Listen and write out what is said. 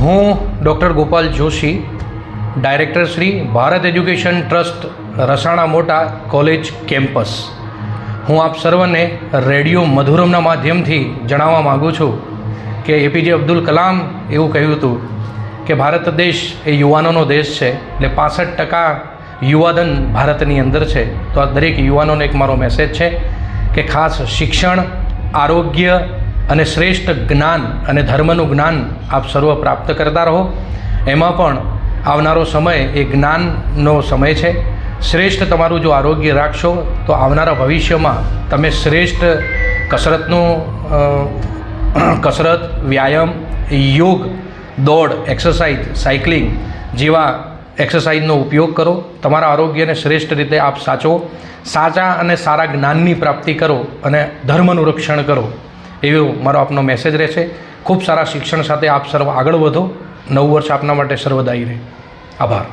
હું doctor Gopal Joshi, director Shri Bharat education trust Rasana Mota college campus. હું આપ સર્વને રેડિયો મધુરમના માધ્યમથી જણાવવા માગું છું કે એપીજે અબ્દુલ કલામ એવું કહ્યું હતું કે ભારત દેશ એ યુવાનોનો દેશ છે, એટલે 65% યુવાધન ભારતની અંદર છે. તો આ દરેક યુવાનોને એક મારો મેસેજ છે કે ખાસ શિક્ષણ, આરોગ્ય અને શ્રેષ્ઠ જ્ઞાન અને ધર્મનું જ્ઞાન આપ સર્વ પ્રાપ્ત કરતા રહો. એમાં પણ આવનારો સમય એ જ્ઞાનનો સમય છે. શ્રેષ્ઠ તમારું જો આરોગ્ય રાખશો તો આવનારા ભવિષ્યમાં તમે શ્રેષ્ઠ કસરત, વ્યાયામ, યોગ, દોડ, એક્સરસાઇઝ, સાયકલિંગ જેવા એક્સરસાઇઝનો ઉપયોગ કરો. તમારા આરોગ્યને શ્રેષ્ઠ રીતે આપ સાચવો, સાચા અને સારા જ્ઞાનની પ્રાપ્તિ કરો અને ધર્મનું રક્ષણ કરો, એવો મારો આપનો મેસેજ રહેશે. ખૂબ સારા શિક્ષણ સાથે આપ સર્વ આગળ વધો. નવું વર્ષ આપના માટે સર્વદાયી રહે. આભાર.